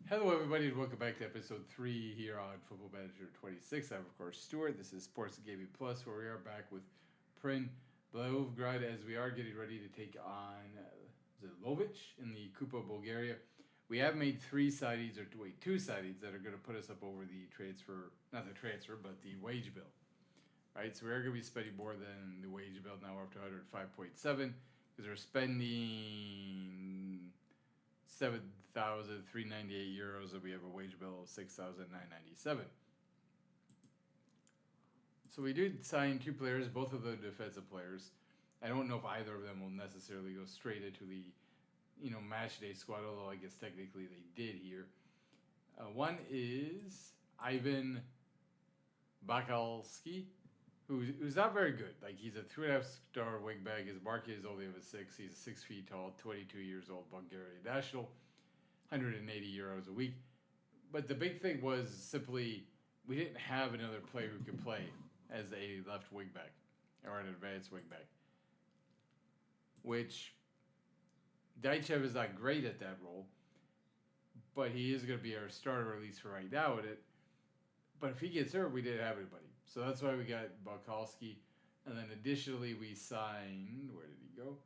Hello, everybody, and welcome back to episode 3 here on Football Manager 26. I'm, of course, Stuart. This is Sports and Gaming Plus, where we are back with Prin Beograd as we are getting ready to take on Lovic in the Kupa, Bulgaria. We have made two signings that are going to put us up over the transfer, not the transfer, but the wage bill. Right, so we're going to be spending more than the wage bill now. We're up to 105.7 because we're spending 7,398 euros, and we have a wage bill of 6,997. So we did sign two players, both of them defensive players. I don't know if either of them will necessarily go straight into the, match day squad, although I guess technically they did here. One is Ivan Bakalski, who's not very good. Like, he's a 3.5-star wingback. His market is only of a 6. He's 6 feet tall, 22 years old, Bulgarian national, 180 euros a week. But the big thing was simply we didn't have another player who could play as a left wingback or an advanced wingback, which Daichev is not great at that role, but he is going to be our starter, at least for right now, at it. But if he gets hurt, we didn't have anybody. So that's why we got Bakalski. And then additionally, we signed, where did he go?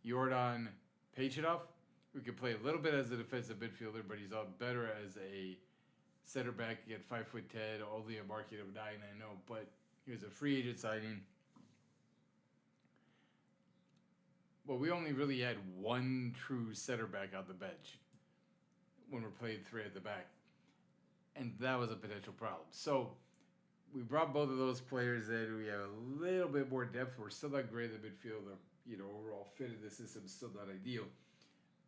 Jordan Pachinov, who can play a little bit as a defensive midfielder, but he's better as a center back at 5'10", only a market of 9, I know. But he was a free agent signing. Well, we only really had one true center back on the bench when we're playing 3 at the back. And that was a potential problem. So we brought both of those players in. We have a little bit more depth. We're still not great in the midfield. Overall fit in the system is still not ideal.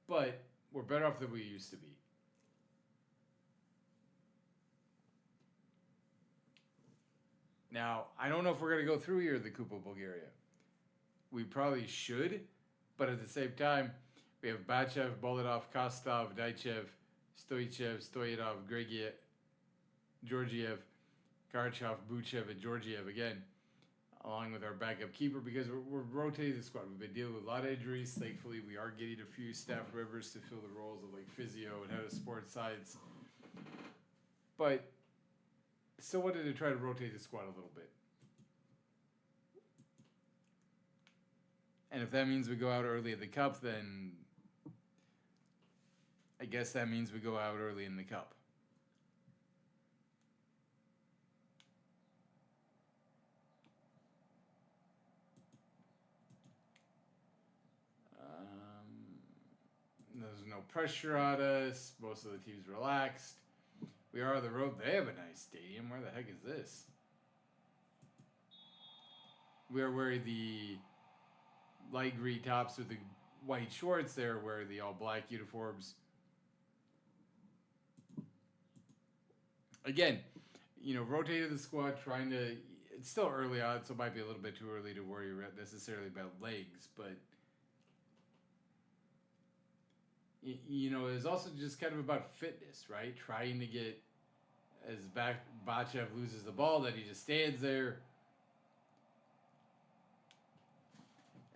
But we're better off than we used to be. Now, I don't know if we're going to go through here the Kupa, Bulgaria. We probably should. But at the same time, we have Bachev, Bolidov, Kostov, Daichev, Stoichev, Stoyanov, Georgiev, Karchov, Buchev, and Georgiev again, along with our backup keeper, because we're rotating the squad. We've been dealing with a lot of injuries. Thankfully, we are getting a few staff members to fill the roles of like physio and head of sports science. But still wanted to try to rotate the squad a little bit. And if that means we go out early in the cup, then I guess that means we go out early in the cup. There's no pressure on us. Most of the team's relaxed. We are on the road. They have a nice stadium. Where the heck is this? We are wearing the light green tops with the white shorts. They're wearing the all black uniforms. Again, rotating the squad, trying to. It's still early on, so it might be a little bit too early to worry necessarily about legs, but. It's also just kind of about fitness, right? Trying to get, as Bachev loses the ball, that he just stands there.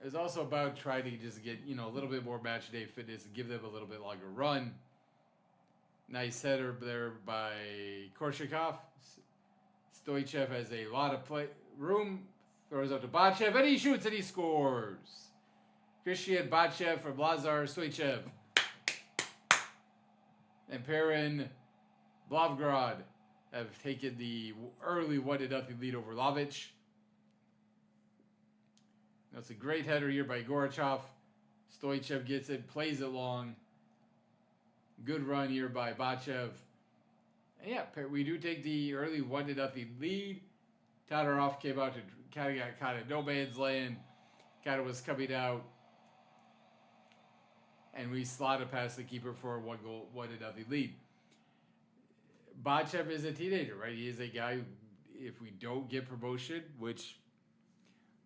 It's also about trying to just get, a little bit more match day fitness and give them a little bit longer run. Nice header there by Korshakov. Stoichev has a lot of room, throws out to Bachev, and he shoots and he scores. Christian Bachev from Lazar Stoichev. And Perrin Blavgrad have taken the early 1-0 lead over Lovic. That's a great header here by Gorachov. Stoichev gets it, plays it long. Good run here by Bachev. And yeah, we do take the early 1-0 lead. Todorov came out to kind of got caught in no man's land. Kind of was coming out. And we slotted past the keeper for a 1-0 lead. Bachev is a teenager, right? He is a guy who, if we don't get promotion, which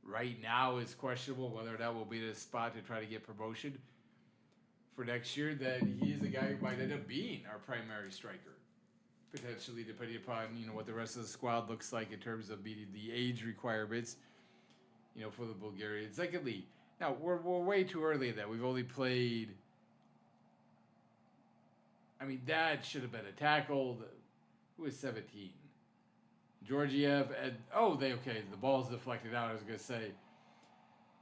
right now is questionable whether or not we'll be in a spot to try to get promotion for next year, then he is a guy who might end up being our primary striker. Potentially, depending upon, what the rest of the squad looks like in terms of meeting the age requirements, for the Bulgarians. Secondly, now, we're way too early in that. We've only played I mean, that should have been a tackle. Who was 17? Georgiev and the ball's deflected out. I was gonna say,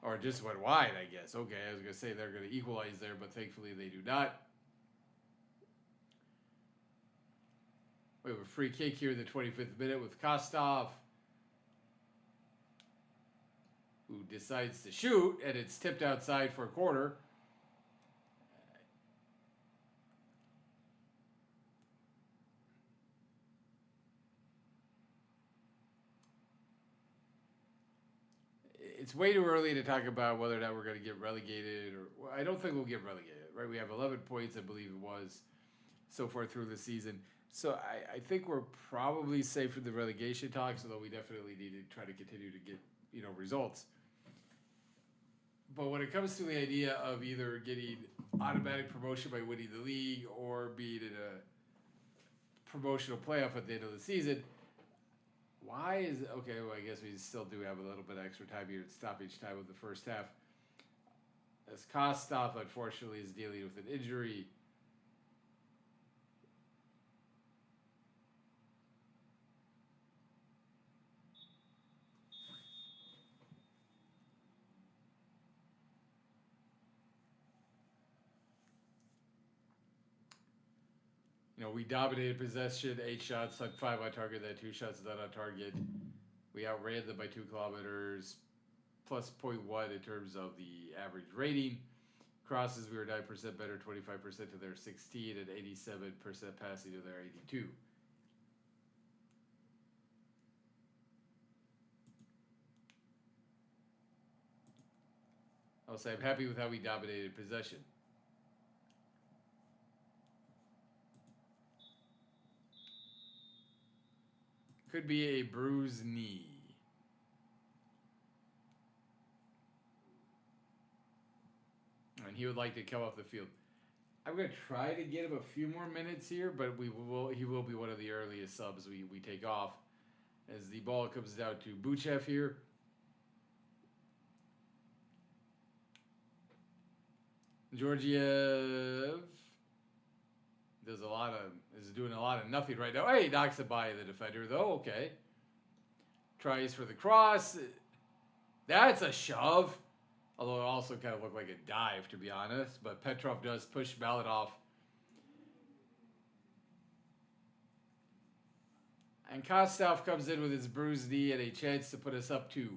or just went wide. I guess. Okay, I was gonna say they're gonna equalize there, but thankfully they do not. We have a free kick here in the 25th minute with Kostov, who decides to shoot, and it's tipped outside for a corner. It's way too early to talk about whether or not we're going to get relegated, or I don't think we'll get relegated, right? We have 11 points, I believe it was, so far through the season. So I think we're probably safe from the relegation talks, although we definitely need to try to continue to get, results. But when it comes to the idea of either getting automatic promotion by winning the league or being in a promotional playoff at the end of the season, why is okay? Well, I guess we still do have a little bit of extra time here at stoppage time with the first half. As Kostov, unfortunately, is dealing with an injury. We dominated possession, 8 shots, had 5 on target, then 2 shots not on target. We outran them by 2 kilometers, plus 0.1 in terms of the average rating. Crosses, we were 9% better, 25% to their 16, and 87% passing to their 82. I'll say I'm happy with how we dominated possession. Could be a bruised knee. And he would like to come off the field. I'm going to try to get him a few more minutes here, but he will be one of the earliest subs we take off. As the ball comes down to Buchev here. Georgiev is doing a lot of nothing right now. Hey, knocks it by the defender though. Okay. Tries for the cross. That's a shove. Although it also kind of looked like a dive, to be honest. But Petrov does push Mallet off. And Kostov comes in with his bruised knee and a chance to put us up 2.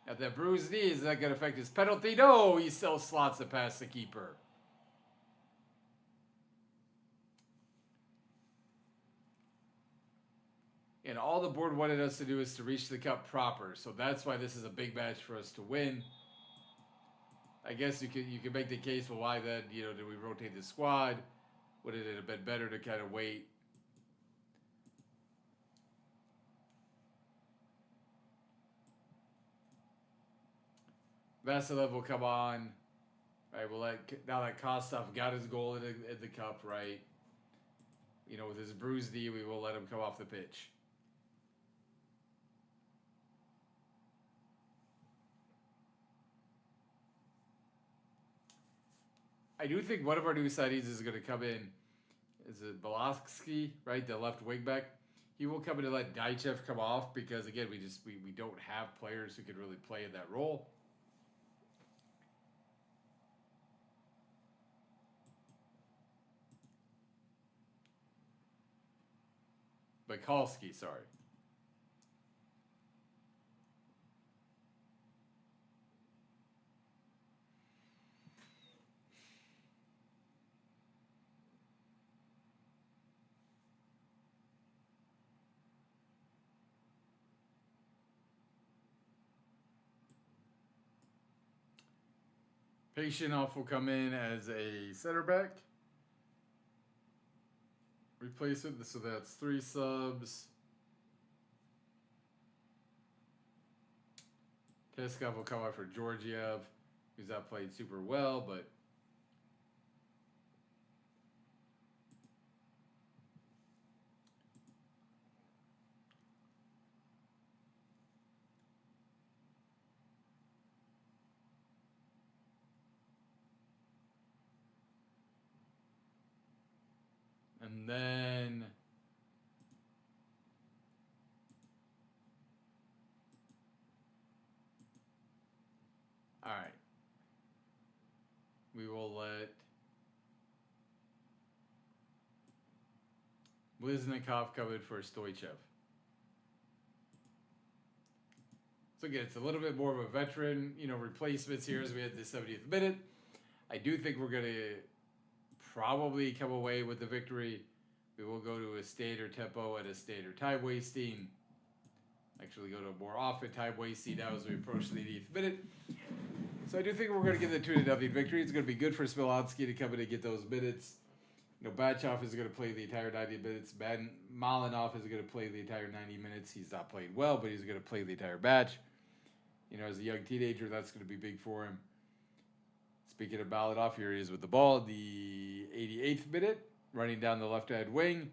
Now that bruised knee, is that going to affect his penalty? No, he still slots it past the keeper. And all the board wanted us to do is to reach the cup proper. So that's why this is a big match for us to win. I guess you could make the case, well, why then, did we rotate the squad? Would it have been better to kind of wait? Vasilev will come on. Right, now that Kostov got his goal in the cup, right? With his bruised knee, we will let him come off the pitch. I do think one of our new signings is going to come in. Is it Belaski, right? The left wing back. He will come in and let Daichev come off because, again, we don't have players who can really play in that role. Mikulski, sorry. Patientov will come in as a center back. Replacement, so that's 3 subs. Peskov will come out for Georgiev, who's not played super well, but And then all right. We will let Bliznikov come in for Stoichev. So again, it's a little bit more of a veteran, replacements here as we had the 70th minute. I do think we're going to probably come away with the victory. We will go to a standard tempo and a standard time wasting. Actually go to a more often time wasting now as we approach the 80th minute. So I do think we're going to get the 2-0 victory. It's going to be good for Smilansky to come in and get those minutes. Bachov is going to play the entire 90 minutes. Malinov is going to play the entire 90 minutes. He's not playing well, but he's going to play the entire batch. As a young teenager, that's going to be big for him. Speaking of Malinov, here he is with the ball. The 88th minute, running down the left-hand wing.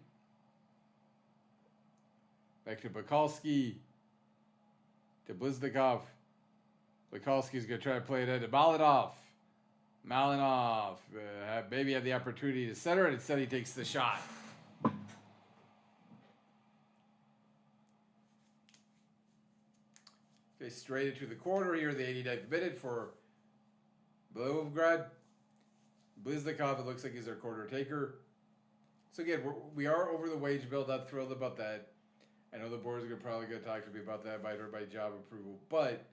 Back to Bukalski. To Bliznikov. Bukalski's going to try to play it into Malinov. Malinov maybe had the opportunity to center it. Instead, he takes the shot. Okay, straight into the corner here, the 89th minute for Belovrad. Bliznikov, it looks like he's our corner taker. So again, we are over the wage bill. Not thrilled about that. I know the board is probably going to talk to me about that. Might hurt my job approval, but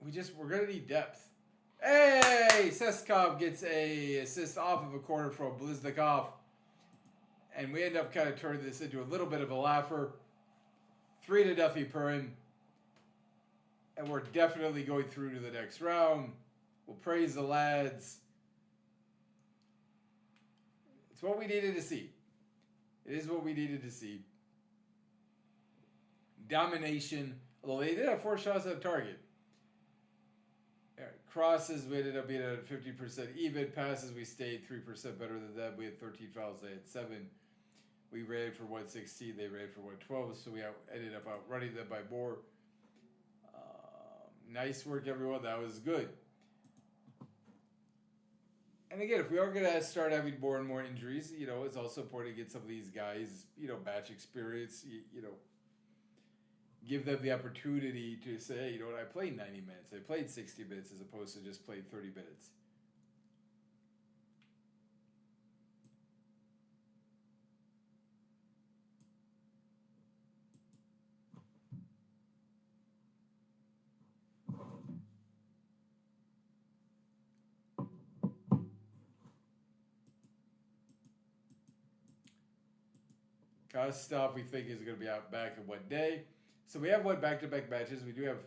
we're going to need depth. Hey, Seskov gets a assist off of a corner from Bliznikov, and we end up kind of turning this into a little bit of a laugher. 3-0 Purin, and we're definitely going through to the next round. We'll praise the lads. It's what we needed to see. It is what we needed to see. Domination, although they did have 4 shots on target. Crosses, we ended up being at 50% even. Passes, we stayed 3% better than them. We had 13 fouls, they had 7. We ran for 116, they ran for 112, so we ended up outrunning them by more. Nice work, everyone. That was good. And again, if we are going to start having more and more injuries, it's also important to get some of these guys, match experience, give them the opportunity to say, I played 90 minutes. I played 60 minutes as opposed to just playing 30 minutes. Kostov, we think, is going to be out back in 1 day. So we have 1 back-to-back matches. We do have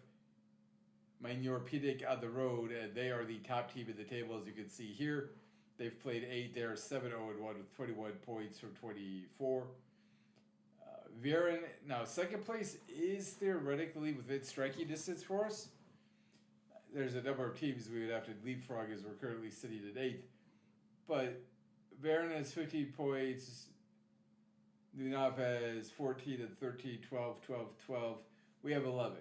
Minor Pidik on the road, and they are the top team in the table, as you can see here. They've played 8. They're 7-0-1 with 21 points from 24. Viren, now, second place is theoretically within striking distance for us. There's a number of teams we would have to leapfrog as we're currently sitting at 8th. But Viren has 15 points. Lunov has 14 and 13, 12, 12, 12. We have 11,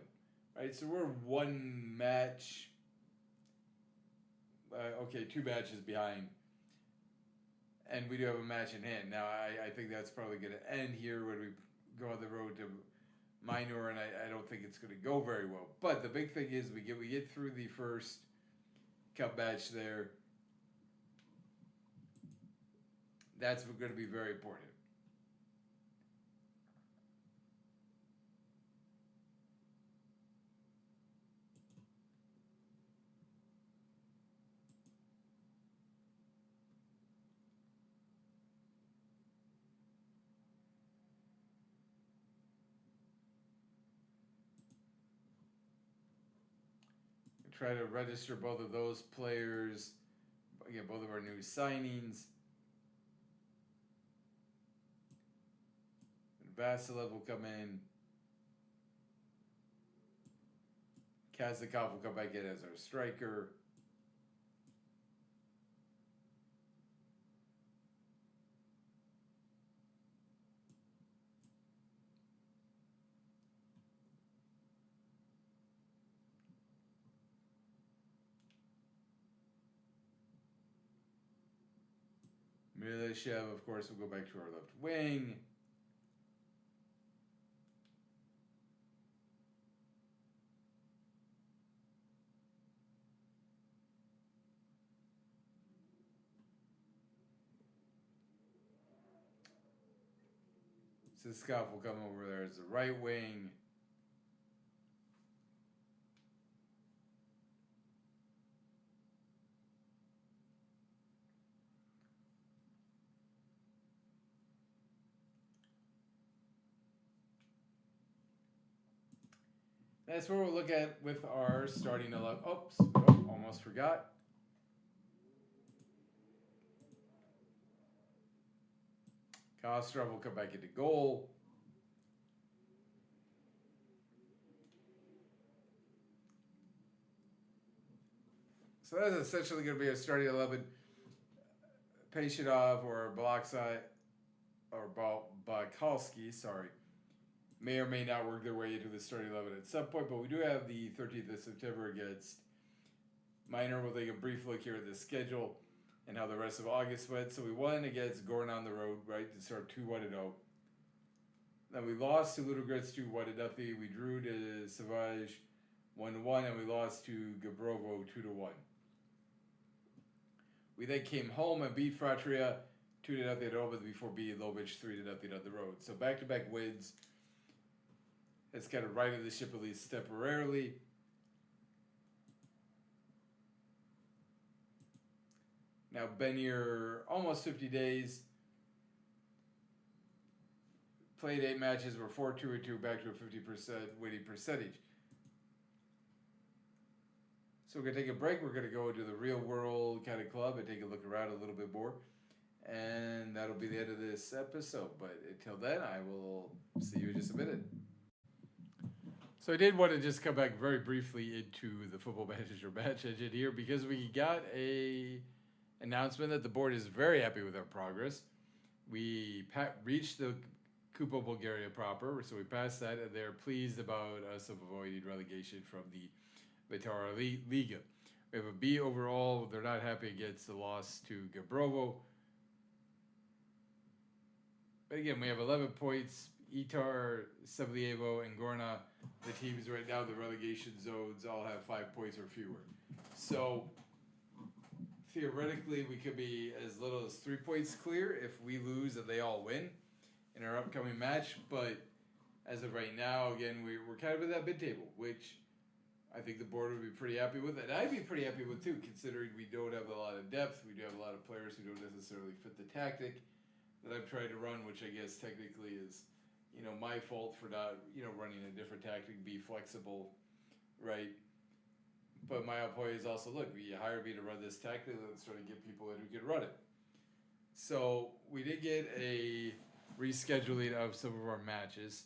right? So we're 1 match. 2 matches behind. And we do have a match in hand. Now, I think that's probably going to end here when we go on the road to Minor, and I don't think it's going to go very well. But the big thing is we get through the first cup match there. That's going to be very important. Try to register both of those players. Again, both of our new signings. And Vasilev will come in. Kazakov will come back in as our striker. Milishev, of course, will go back to our left wing. Siskov will come over there as the right wing. That's what we'll look at with our starting 11. Oops, oh, almost forgot. Kostrov will come back into goal. So that's essentially going to be a starting 11. Peshidov or Balaksai or Bakalski, sorry, may or may not work their way into the starting 11 at some point, but we do have the 13th of September against Minor. We'll take a brief look here at the schedule and how the rest of August went. So we won against Gorn on the road, right, to start 2-1-0. Then we lost to Ludogorets 2-1-0. We drew to Savage 1-1, and we lost to Gabrovo 2-1. We then came home and beat Fratria 2-0 at home before beating Lovich 3-0 on the road. So back-to-back wins. It's kind of righted the ship at least temporarily. Now been here almost 50 days. Played 8 matches. We're 4-2-2, back to a 50% winning percentage. So we're going to take a break. We're going to go into the real world kind of club and take a look around a little bit more. And that'll be the end of this episode. But until then, I will see you in just a minute. So I did want to just come back very briefly into the Football Manager match engine here because we got a announcement that the board is very happy with our progress. We reached the Kupa Bulgariya proper, so we passed that, and they're pleased about us avoiding relegation from the Vtora Liga. We have a B overall. They're not happy against the loss to Gabrovo. But again, we have 11 points. Itar, Sevlievo, and Gorna, the teams right now, the relegation zones, all have 5 points or fewer. So theoretically, we could be as little as 3 points clear if we lose and they all win in our upcoming match. But as of right now, again, we're kind of in that mid-table, which I think the board would be pretty happy with. And I'd be pretty happy with, too, considering we don't have a lot of depth. We do have a lot of players who don't necessarily fit the tactic that I'm trying to run, which I guess technically is, my fault for not, running a different tactic, be flexible, right? But my point is also, look, you hired me to run this tactic, let's try to get people in who can run it. So we did get a rescheduling of some of our matches,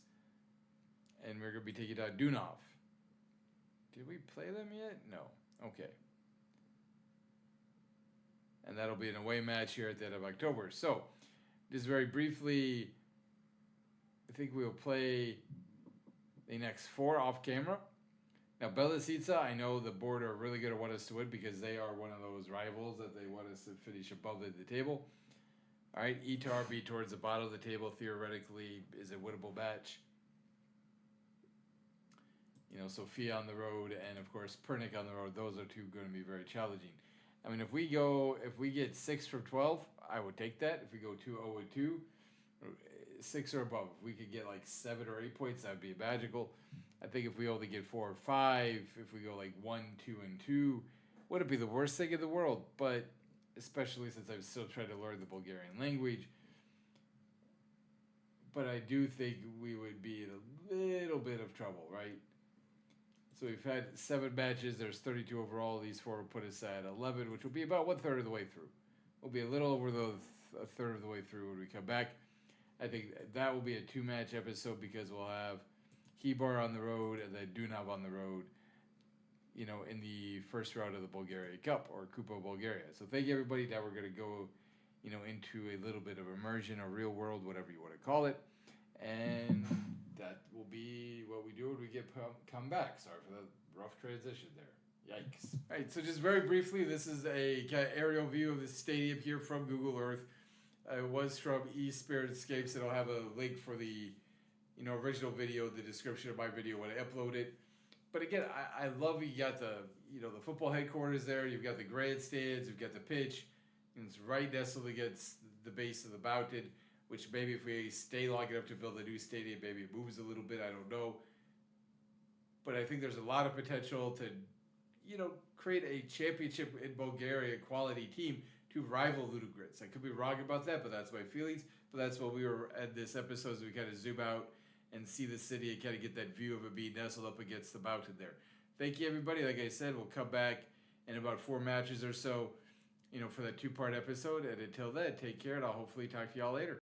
and we're going to be taking down Dunov. Did we play them yet? No. Okay. And that'll be an away match here at the end of October. So, just very briefly, I think we'll play the next 4 off camera. Now, Belisica, I know the board are really going to want us to win because they are one of those rivals that they want us to finish above the table. All right, Itar be towards the bottom of the table, theoretically, is a winnable match. Sofia on the road and, of course, Pernick on the road. Those are 2 going to be very challenging. I mean, if we get 6 from 12, I would take that. If we go 2-0-2, 6 or above, if we could get like 7 or 8 points, that would be magical. I think if we only get 4 or 5, if we go like 1-2-2, wouldn't be the worst thing in the world. But especially since I'm still trying to learn the Bulgarian language. But I do think we would be in a little bit of trouble, right? So we've had 7 matches. There's 32 overall. These 4 will put us at 11, which will be about 1/3 of the way through. We'll be a little over a third of the way through when we come back. I think that will be a 2-match episode because we'll have Hebar on the road and then Dunov on the road, in the first round of the Bulgaria Cup or Kupa Bulgaria. So thank you, everybody. Now we're going to go, into a little bit of immersion or real world, whatever you want to call it. And that will be what we do when we come back. Sorry for the rough transition there. Yikes. All right, so just very briefly, this is a kind of aerial view of the stadium here from Google Earth. It was from Spirit Escapes, and I'll have a link for the original video, the description of my video when I upload it. But again, I love you got the the football headquarters there. You've got the grandstands. You've got the pitch. And it's right nestled against the base of the mountain. Which maybe if we stay long enough to build a new stadium, maybe it moves a little bit. I don't know. But I think there's a lot of potential to create a championship in Bulgaria quality team to rival Ludogorets. I could be wrong about that, but that's my feelings. But that's what we were at this episode, so we kind of zoom out and see the city and kind of get that view of it being nestled up against the mountain there. Thank you, everybody. Like I said, we'll come back in about 4 matches or so, for that 2-part episode. And until then, take care, and I'll hopefully talk to y'all later.